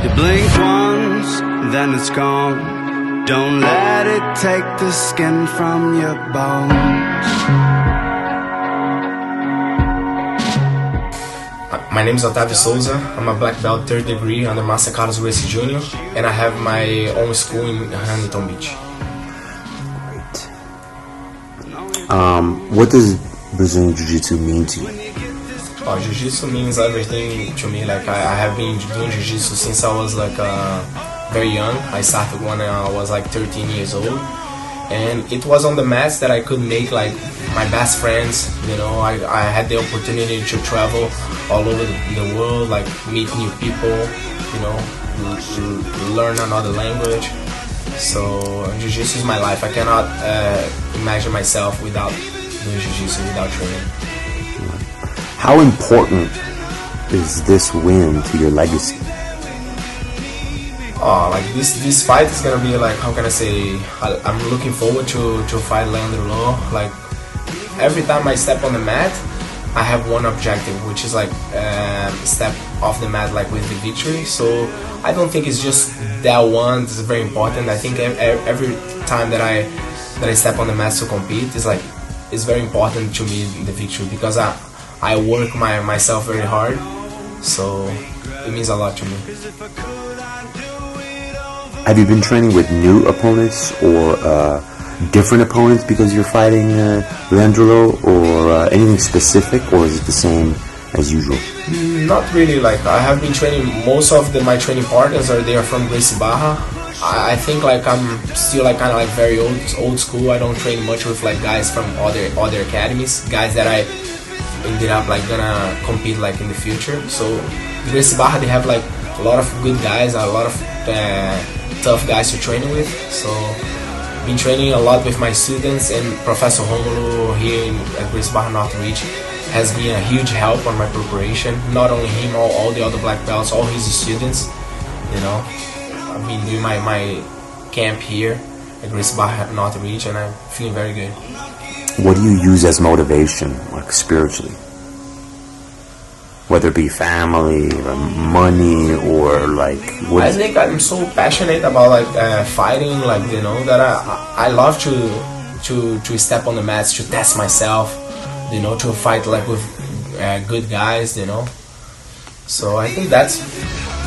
You blink once, then it's gone. Don't let it take the skin from your bones. My name is Otavio Sousa. I'm a black belt 3rd degree under Master Carlos Gracie Jr. and I have my own school in Huntington Beach. What does Brazilian Jiu-Jitsu mean to you? Jiu-Jitsu means everything to me. Like I have been doing Jiu-Jitsu since I was like very young. I started when I was like 13 years old, and it was on the mats that I could make like my best friends. You know, I had the opportunity to travel all over the world, like meet new people, you know, learn another language. So Jiu-Jitsu is my life. I cannot imagine myself without doing Jiu-Jitsu, without training. How important is this win to your legacy? Like this fight is gonna be like, how can I say? I'm looking forward to fight Leandro. Like every time I step on the mat, I have one objective, which is like step off the mat like with the victory. So I don't think it's just that one. It's very important. I think every time that I step on the mat to compete is like it's very important to me the victory, because I work myself very hard. So it means a lot to me. Have you been training with new opponents or different opponents because you're fighting Leandro, or anything specific, or is it the same as usual? Not really. Like I have been training, most of my training partners they are from Gracie Barra. I think like I'm still like kind of like very old school. I don't train much with like guys from other academies, guys that I ended up like gonna compete like in the future. So Gracie Barra, they have like a lot of good guys, a lot of tough guys to train with. So been training a lot with my students, and Professor Romulo here at Gracie Barra Northridge has been a huge help on my preparation. Not only him, all the other black belts, all his students. You know, I've been doing my camp here at Gracie Barra Northridge, and I'm feeling very good. What do you use as motivation, like spiritually? Whether it be family, or money, or like what? I think I'm so passionate about like fighting, like, you know, that I love to step on the mats, to test myself, you know, to fight like with good guys, you know. So I think that's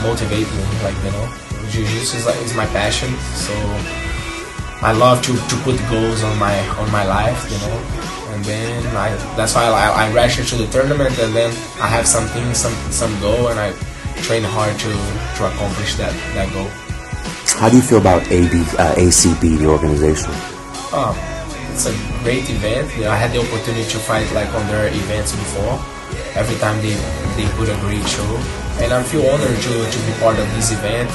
motivates me, like, you know, Jiu-Jitsu is my passion. So I love to put goals on my life, you know, and then that's why I rush into the tournament, and then I have some goal, and I train hard to accomplish that goal. How do you feel about ACB, the organization? It's a great event. You know, I had the opportunity to fight like on their events before. Every time they put a great show, and I feel honored to be part of this event.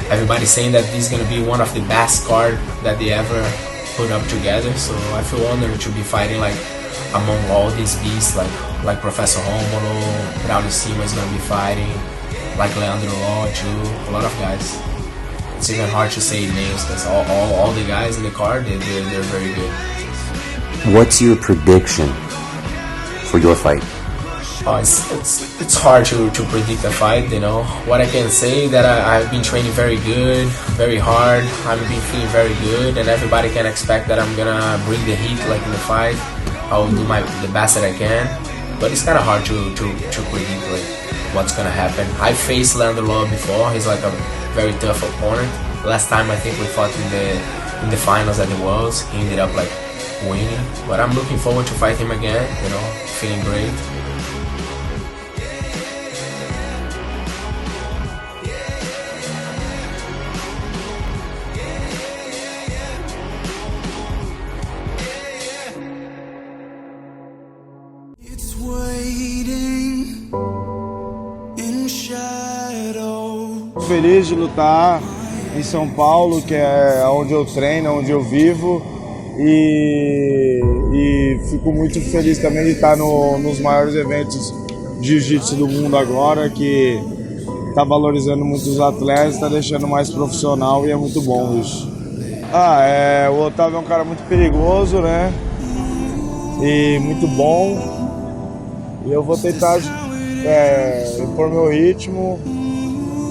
Everybody's saying that this is gonna be one of the best cards that they ever put up together. So I feel honored to be fighting like among all these beasts, like Professor Romulo, Braulio Sima is gonna be fighting, like Leandro too, a lot of guys. It's even hard to say names because all the guys in the card, they're very good. What's your prediction for your fight? It's hard to predict a fight, you know. What I can say that I've been training very good, very hard. I've been feeling very good, and everybody can expect that I'm gonna bring the heat like in the fight. I'll do the best that I can, but it's kind of hard to predict like what's gonna happen. I faced Leandro before. He's like a very tough opponent. Last time I think we fought in the finals at the Worlds. He ended up like winning, but I'm looking forward to fight him again. You know, feeling great. Feliz de lutar em São Paulo, que é onde eu treino, onde eu vivo, e fico muito feliz também de estar nos maiores eventos de jiu-jitsu do mundo agora, que está valorizando muito os atletas, está deixando mais profissional, e é muito bom isso. O Otavio é um cara muito perigoso, né? E muito bom. E eu vou tentar impor meu ritmo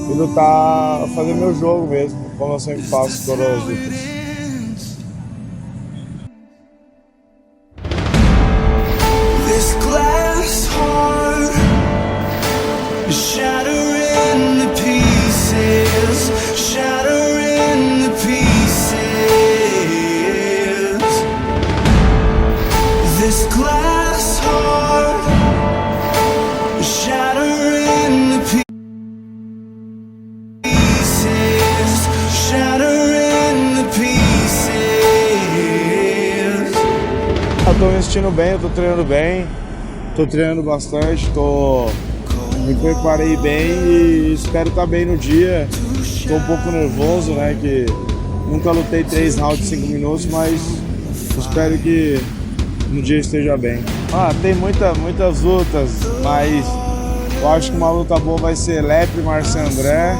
e lutar, fazer meu jogo mesmo, como eu sempre faço todas as lutas. This glass heart is shattering to pieces, shattering to pieces. This glass heart is shattering to pieces, shattering to pieces. Eu tô me sentindo bem, eu tô treinando bem, tô treinando bastante, me preparei bem e espero estar bem no dia. Tô um pouco nervoso, né, que nunca lutei 3 rounds de 5 minutos, mas espero que no dia esteja bem. Tem muitas lutas, mas eu acho que uma luta boa vai ser Lepre e Marcel André,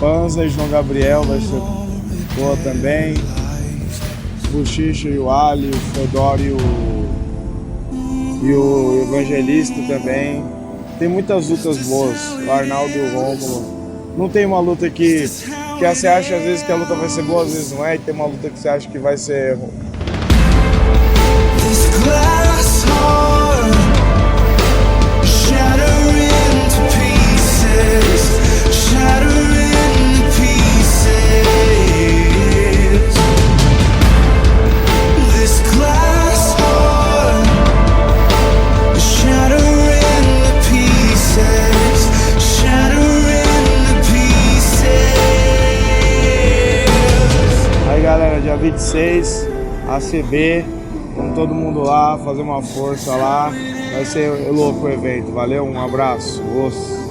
Panza e João Gabriel vai ser boa também. Buchicha e o Ali, o Fedor e o Evangelista também. Tem muitas lutas boas, o Arnaldo e o Rômulo. Não tem uma luta que você acha às vezes que a luta vai ser boa, às vezes não é, e tem uma luta que você acha que vai ser... This glass heart shattering to pieces, shattering to pieces. This glass heart shattering to pieces, shattering to pieces. Aí galera, dia 26, ACB, vamos todo mundo lá, fazer uma força lá, vai ser louco o evento, valeu, um abraço, osso.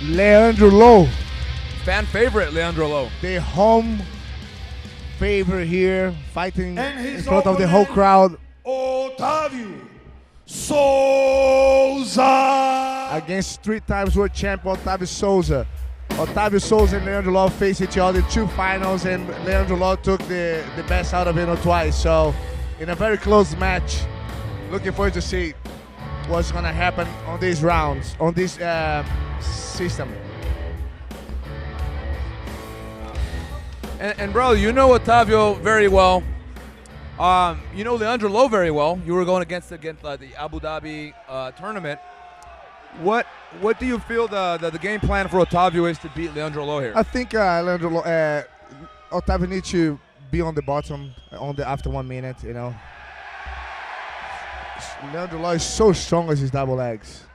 Leandro Low, Fan favorite, Leandro Low. the home favorite here, fighting in front of the whole crowd Otavio Sousa. against 3 times world champion Otavio Sousa. Otavio Sousa and Leandro Low faced each other in 2 finals, and Leandro Low took the best out of him twice. So, in a very close match, looking forward to see what's gonna happen on these rounds, on this system. And bro, you know Otavio very well. You know Leandro Low very well. You were going against the Abu Dhabi tournament. What do you feel the game plan for Otavio is to beat Leandro Low here? I think Leandro Low, Otavio needs to be on the bottom after 1 minute. You know, Leandro Low is so strong with his double legs.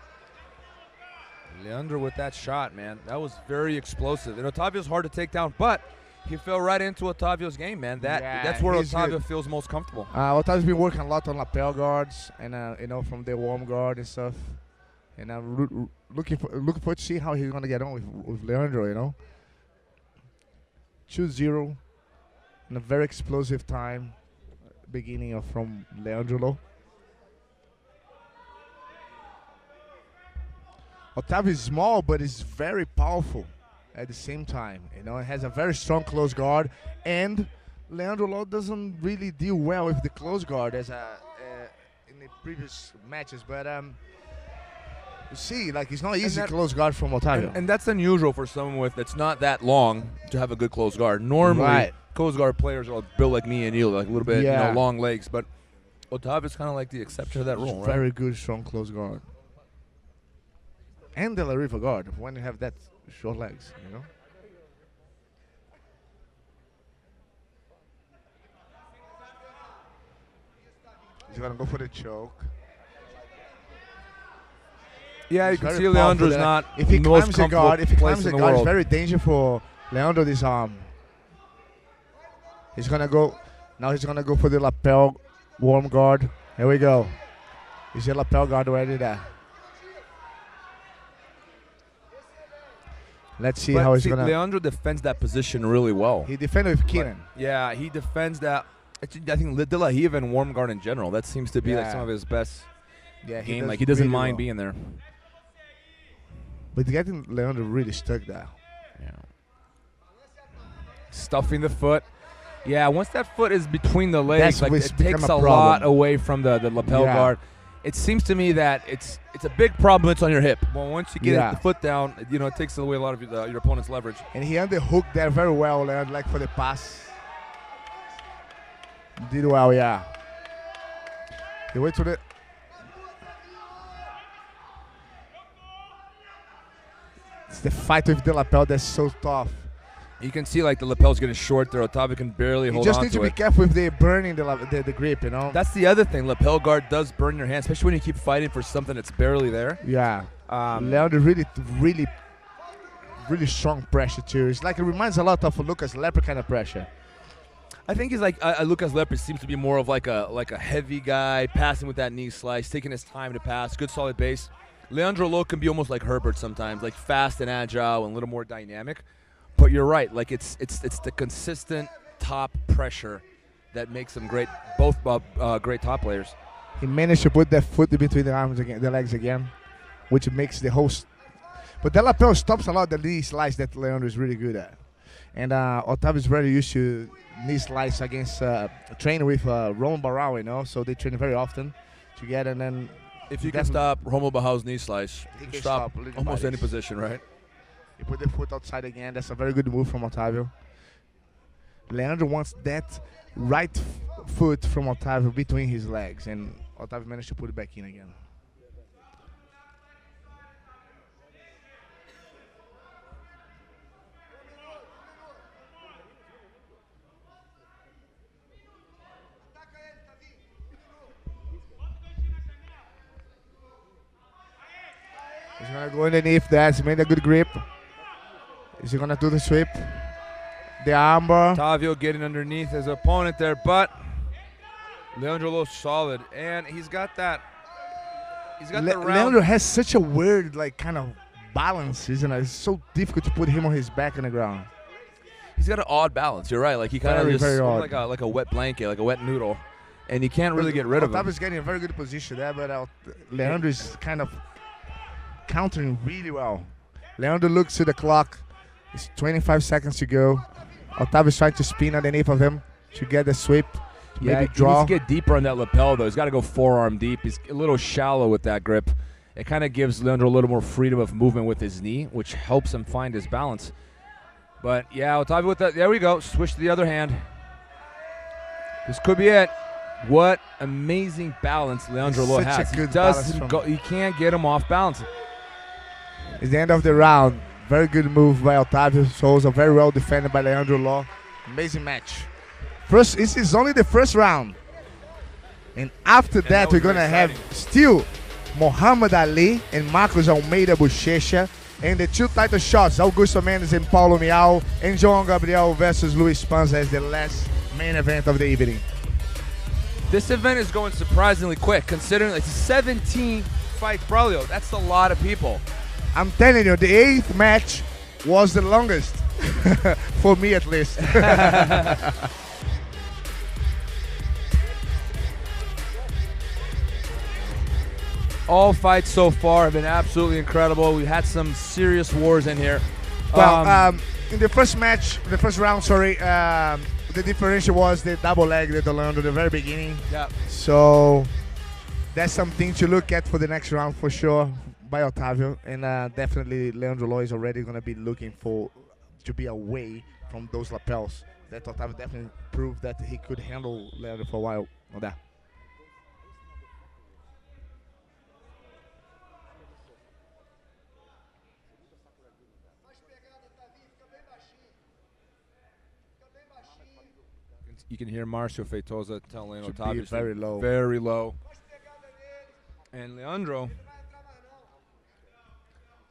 Leandro with that shot, man. That was very explosive. And Otavio's hard to take down, but he fell right into Otavio's game, man. That's where Otavio good. feels most comfortable. Otavio's been working a lot on lapel guards and you know, from the warm guard and stuff. And I'm looking forward to see how he's gonna get on with Leandro. You know, 2-0 in a very explosive time, beginning from Leandro Low. Otavio is small, but is very powerful at the same time. You know, it has a very strong close guard, and Leandro Low doesn't really deal well with the close guard as in the previous matches. But you see, like, it's not easy close guard from Otavio. And that's unusual for someone that's not that long to have a good close guard. Normally, close guard players are built like me and you, like a little bit, long legs. But Otavio's kind of like the exception to that rule, right? Very good, strong close guard. And the La Riva guard, when you have that short legs, you know? He's gonna go for the choke. Yeah, He's you can very see Leandro's powerful. not If he the most climbs the guard, comfortable place in the it's world. very dangerous for Leandro this arm. He's gonna go now. He's gonna go for the lapel warm guard. Here we go. Is the lapel guard already there? Let's see how he's gonna. Leandro defends that position really well. He defended with Keenan. Yeah, he defends that. I think De La Riva and warm guard in general. That seems to be like some of his best game. Like he doesn't really mind well. being there. But getting Leandro really stuck there. Yeah. stuffing the foot. Yeah, once that foot is between the legs, like what's it become takes a a problem. lot away from the lapel Yeah. guard. It seems to me that it's a big problem. It's on your hip. Well, once you get Yeah. the foot down, you know, it takes away a lot of your opponent's leverage. And he underhooked there very well, Leandro, like for the pass. Did well, yeah. He went to the... It's the fight with the lapel that's so tough. You can see like the lapel's getting short there. Otavio can barely You hold just on need to to be it. careful with the burning the grip, you know? That's the other thing. Lapel guard does burn your hand, especially when you keep fighting for something that's barely there. Yeah. Leandro really strong pressure too. It's like it reminds a lot of a Lucas Lepre kind of pressure. I think he's like Lucas Lepre seems to be more of like a heavy guy, passing with that knee slice, taking his time to pass, good solid base. Leandro Lo can be almost like Herbert sometimes, like fast and agile and a little more dynamic. But you're right, like it's the consistent top pressure that makes them great, both great top players. He managed to put that foot between the arms again, the legs again, which makes the whole. But the lapel stops a lot the knee slice that Leandro is really good at. And Otavio is very used to knee slice against training with Roman Barão, you know, so they train very often together. And then If you can stop Romo Bajao's knee slice, He you can stop stop little almost any bodies. position, right? he put the foot outside again. That's a very good move from Otavio. Leandro wants that right foot from Otavio between his legs, and Otavio managed to put it back in again. He's gonna go underneath that. He made a good grip. Is he gonna do the sweep? The armbar. Otavio getting underneath his opponent there, but Leandro Lo solid, and he's got that. He's got the round. Leandro has such a weird, like, kind of balance, isn't it? It's so difficult to put him on his back on the ground. He's got an odd balance. You're right. Like he kind of Very, just very odd. like a wet blanket, like a wet noodle, and you can't really get rid of him. Otavio's getting a very good position there, but Leandro is kind of countering really well. Leandro looks to the clock. It's 25 seconds to go. Otavio's trying to spin underneath of him to get the sweep. Yeah, Maybe he draw. needs to get deeper on that lapel, though. He's got to go forearm deep. He's a little shallow with that grip. It kind of gives Leandro a little more freedom of movement with his knee, which helps him find his balance. But, yeah, Otavio with that. There we go. Switch to the other hand. This could be it. What amazing balance Leandro Lo Such a has. good balance from- He can't get him off balance. It's the end of the round. Very good move by Otavio Sousa. Very well defended by Leandro Lo. Amazing match. This is only the first round. And after that, we're going to have still Muhammad Ali and Marcos Almeida Bochecha. And the two title shots, Augusto Mendes and Paulo Miao. And João Gabriel versus Luis Panza as the last main event of the evening. This event is going surprisingly quick, considering like 17 fights, Braulio. That's a lot of people. I'm telling you, the 8th match was the longest. For me, at least. All fights so far have been absolutely incredible. We had some serious wars in here. Well, in the first match, the first round, the differential was the double leg that Leandro at the very beginning. Yeah. So that's something to look at for the next round for sure by Otavio. And definitely Leandro Lo is already going to be looking to be away from those lapels. That Otavio definitely proved that he could handle Leandro for a while on that. You can hear Marcio Feitosa telling Should Otavio be very low. Very low. And Leandro,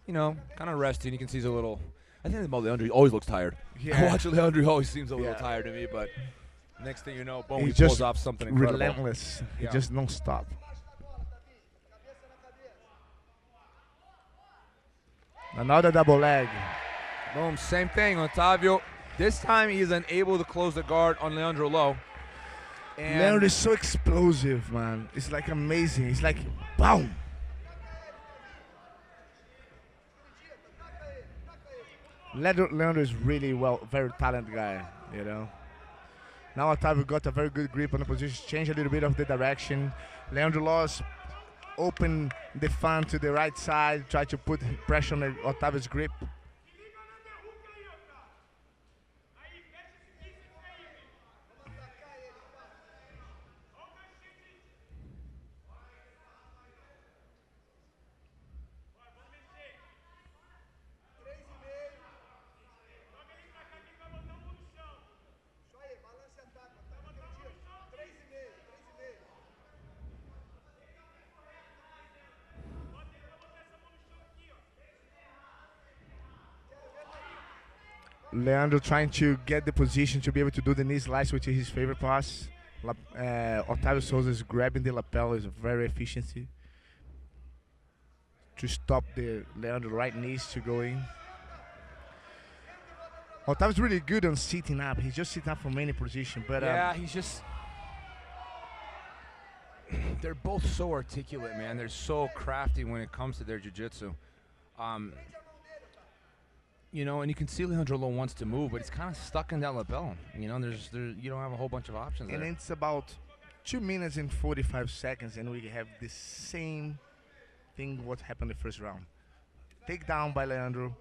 kind of resting. You can see he's a little. I think about Leandro, he always looks tired. Yeah. Watching Leandro, he always seems a little Yeah. tired to me, but next thing you know, boom, He's he pulls just off something incredible. relentless. Yeah. He just non-stop. Another double leg. Boom, same thing. Otavio, this time he is unable to close the guard on Leandro Lo. And Leandro is so explosive, man. It's like amazing. It's like, boom. Leandro is really very talented guy, you know. Now Otavio got a very good grip on the position, changed a little bit of the direction. Leandro lost, open the fan to the right side, try to put pressure on Otavio's grip. Leandro trying to get the position to be able to do the knee slice, which is his favorite pass. Otavio Sousa is grabbing the lapel, is very efficiency to stop the Leandro right knees to go in. Otavio's really good on sitting up. He's just sitting up from any position, but yeah, he's just. They're both so articulate, man. They're so crafty when it comes to their jiu-jitsu. You know, and you can see Leandro Lo wants to move, but he's kind of stuck in that lapel. You know, you don't have a whole bunch of options and there. It's about 2 minutes and 45 seconds, and we have the same thing what happened the first round. Takedown by Leandro,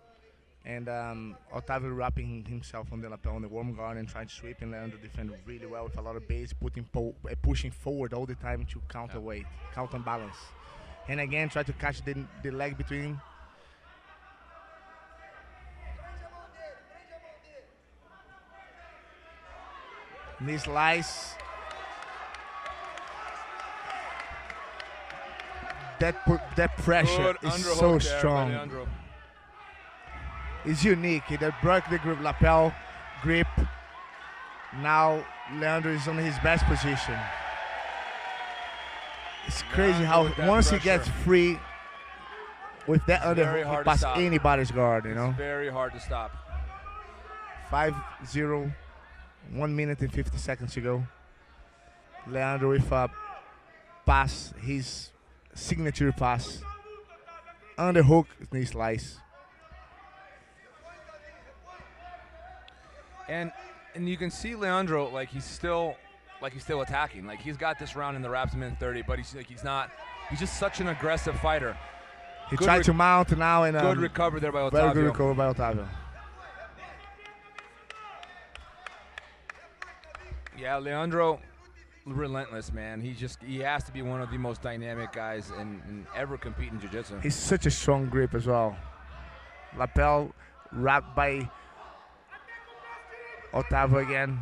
and Otavio wrapping himself on the lapel on the warm guard and trying to sweep, and Leandro defended really well with a lot of base, pushing forward all the time to counterweight, counterbalance. And again, try to catch the leg between. Knee slice. That pressure is so strong. It's unique. He broke the grip, lapel grip. Now Leandro is on his best position. It's crazy how once he gets free with that underhook, he passes anybody's guard. You know. It's very hard to stop. 5-0. 1 minute and 50 seconds to go. Leandro with a pass, his signature pass. Underhook, knee slice. And you can see Leandro like he's still attacking. Like he's got this round in the wraps, minute 30, but he's not. He's just such an aggressive fighter. He tried to mount now, and good recovery there by Otavio. Very good recovery by Otavio. Yeah, Leandro, relentless, man. He has to be one of the most dynamic guys in ever compete in jiu-jitsu. He's such a strong grip as well. Lapel wrapped by Otavio again.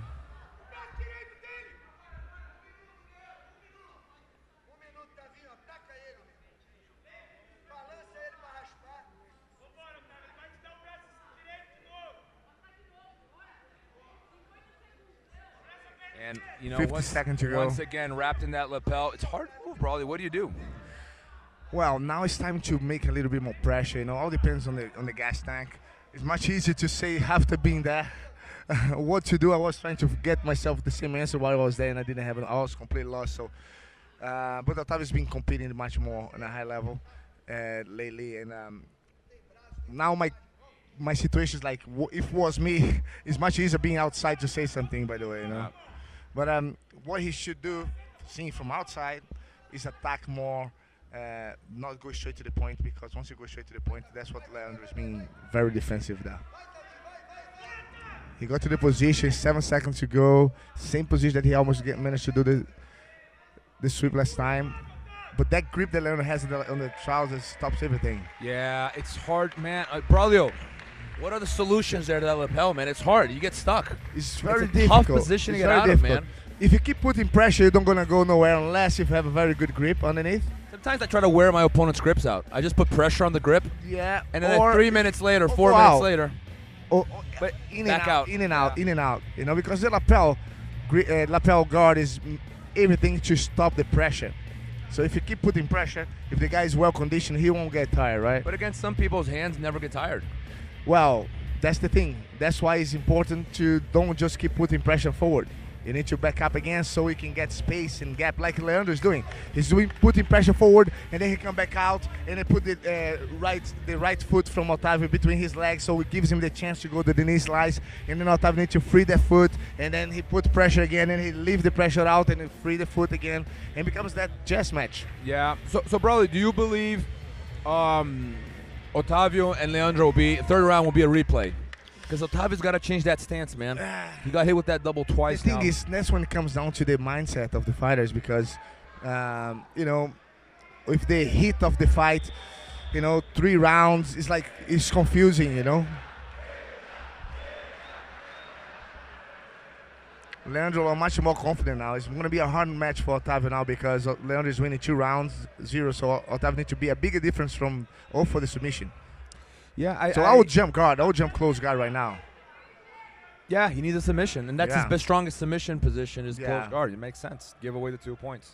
And, you know, 50 seconds to go. Once again, wrapped in that lapel. It's hard to move, Brawley. What do you do? Well, now it's time to make a little bit more pressure. You know, all depends on the gas tank. It's much easier to say after being there what to do. I was trying to get myself the same answer while I was there, and I didn't have I was completely lost. So, but Otavio's been competing much more on a high level lately, and now my situation is like, if it was me, it's much easier being outside to say something. By the way, you know. But what he should do, seeing from outside, is attack more, not go straight to the point, because once you go straight to the point, that's what Leandro is being very defensive there. He got to the position, 7 seconds to go, same position that he almost managed to do the sweep last time. But that grip that Leandro has on the trousers stops everything. Yeah, it's hard, man. Braulio, what are the solutions there to that lapel, man? It's hard. You get stuck. It's very it's a difficult. tough position to get out of, man. If you keep putting pressure, you're not going to go nowhere unless you have a very good grip underneath. Sometimes I try to wear my opponent's grips out. I just put pressure on the grip. Yeah. And then 3 minutes later, 4 minutes later. But in and out, in and out. You know, because the lapel guard is everything to stop the pressure. So if you keep putting pressure, if the guy is well conditioned, he won't get tired, right? But against some people's hands never get tired. Well, that's the thing. That's why it's important to don't just keep putting pressure forward. You need to back up again so he can get space and gap like Leandro is doing. He's putting pressure forward, and then he come back out and then put the right foot from Otavio between his legs, so it gives him the chance to go to the knee slice. And then Otavio needs to free that foot, and then he put pressure again, and he leave the pressure out and then free the foot again, and becomes that chess match. Yeah. So Bradley, do you believe Otavio and Leandro will be third round will be a replay? Because Otavio's got to change that stance, man. He got hit with that double twice. The thing is, that's when it comes down to the mindset of the fighters, because, with the heat of the fight, 3 rounds, it's confusing, Leandro is much more confident now. It's going to be a hard match for Otavio now because Leandro is winning 2 rounds, 0, so Otavio needs to be a bigger difference for the submission. Yeah, I would jump guard. I would jump close guard right now. Yeah, he needs a submission, and that's his best, strongest submission position is close guard. It makes sense. Give away the 2 points.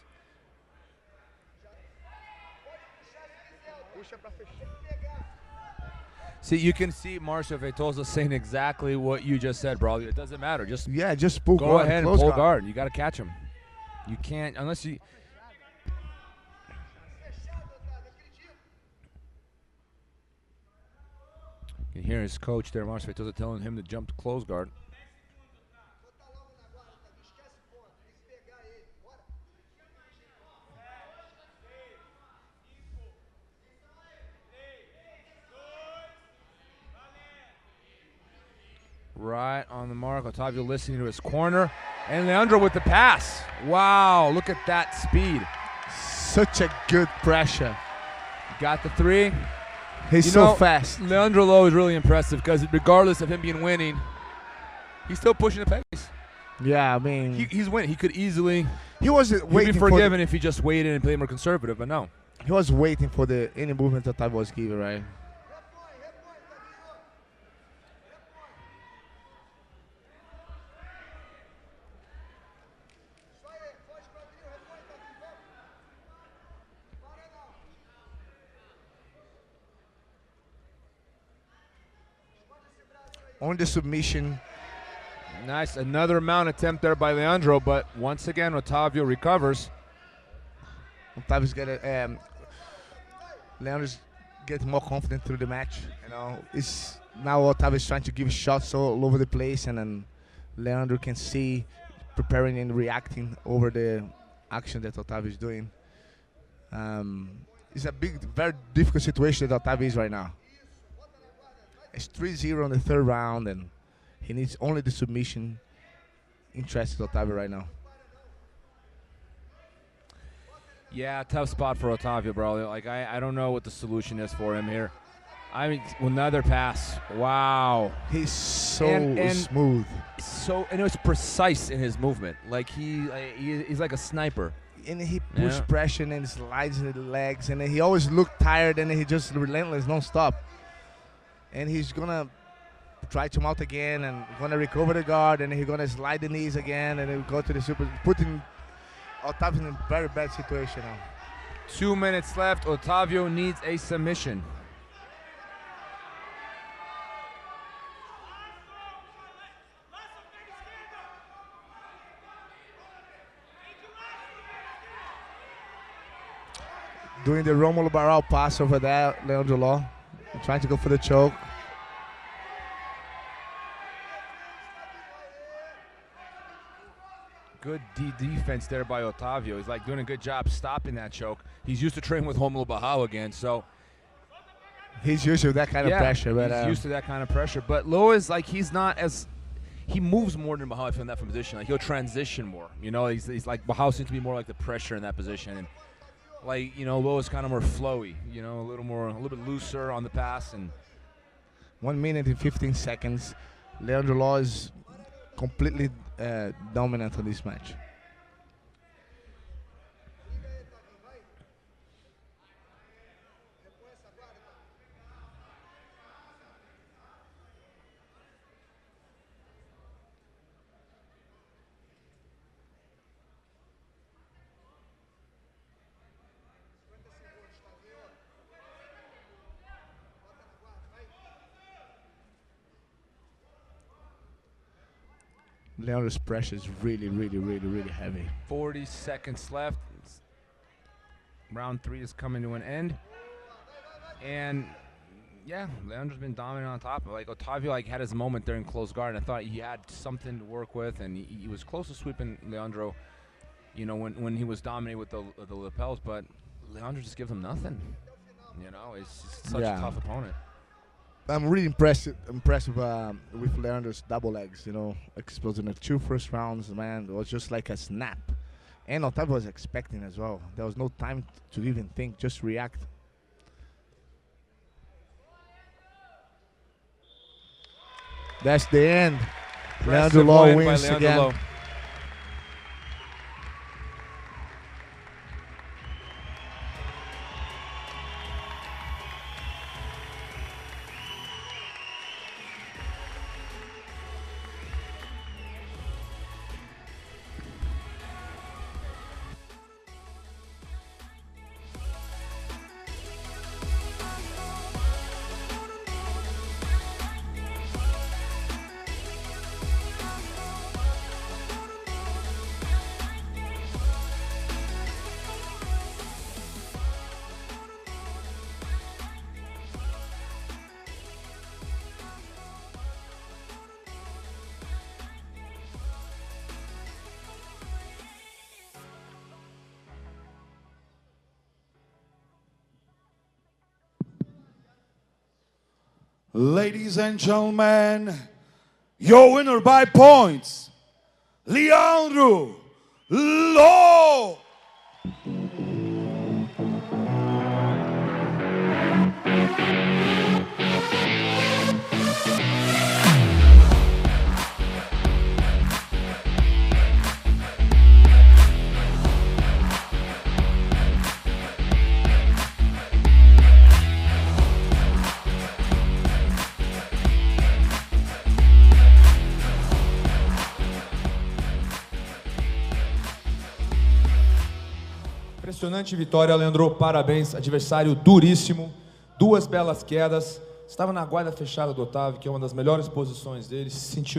See, you can see Marcio Feitosa saying exactly what you just said, bro. It doesn't matter. Just pull go guard, ahead and pull guard. You got to catch him. You can't unless you. You can hear his coach there, Marcio Feitosa, telling him to jump to close guard. Right on the mark. Otavio listening to his corner. And Leandro with the pass. Wow, look at that speed. Such a good pressure. Got the 3. He's so fast. Leandro Lo is really impressive because regardless of him being winning, he's still pushing the pace. Yeah, I mean, he's winning. He could easily. He wasn't waiting. He'd be forgiven if he just waited and played more conservative, but no. He was waiting for any movement that Otavio was giving, right? On the submission. Nice. Another mount attempt there by Leandro, but once again, Otavio recovers. Otavio's Leandro's getting more confident through the match. It's now Otavio's trying to give shots all over the place, and then Leandro can see preparing and reacting over the action that Otavio is doing. It's a very difficult situation that Otavio is right now. It's 3-0 in the 3rd round, and he needs only the submission. Interested Otavio right now. Yeah, tough spot for Otavio, bro. I don't know what the solution is for him here. I mean, another pass. Wow. He's so smooth. And it's precise in his movement. He's like a sniper. And he push pressure and slides the legs, and he always look tired, and he just relentless, non-stop. And he's gonna try to mount again, and gonna recover the guard, and he's gonna slide the knees again, and he'll go to the super, putting Otavio in a very bad situation now. 2 minutes left. Otavio needs a submission. Doing the Romulo Barral pass over there, Leandro Lo. Trying to go for the choke. Good defense there by Otavio. He's doing a good job stopping that choke. He's used to training with Romulo Barral again, so he's used to that kind of pressure. But he's used to that kind of pressure. But Lo is he's not as he moves more than Barral from that position. He'll transition more. He's like Barral seems to be more like the pressure in that position. And Lo is kind of more flowy, a little bit looser on the pass. And 1 minute and 15 seconds. Leandro Lo is completely dominant on this match. Leandro's pressure is really, really, really, really heavy. 40 seconds left. Round 3 is coming to an end. And yeah, Leandro's been dominant on top. Like Otavio had his moment there in close guard, and I thought he had something to work with, and he was close to sweeping Leandro, you know, when he was dominating with the lapels, but Leandro just gives him nothing. You know, it's just such a tough opponent. I'm really impressed with Leandro's double legs, you know, exploding the 2 first rounds, man. It was just like a snap. And Otavio was expecting as well. There was no time to even think, just react. That's the end. Leandro Law wins again. Ladies and gentlemen, your winner by points, Leandro Law. Impressionante vitória, Leandro. Parabéns. Adversário duríssimo. 2 belas quedas. Estava na guarda fechada do Otavio, que é uma das melhores posições dele. Se sentiu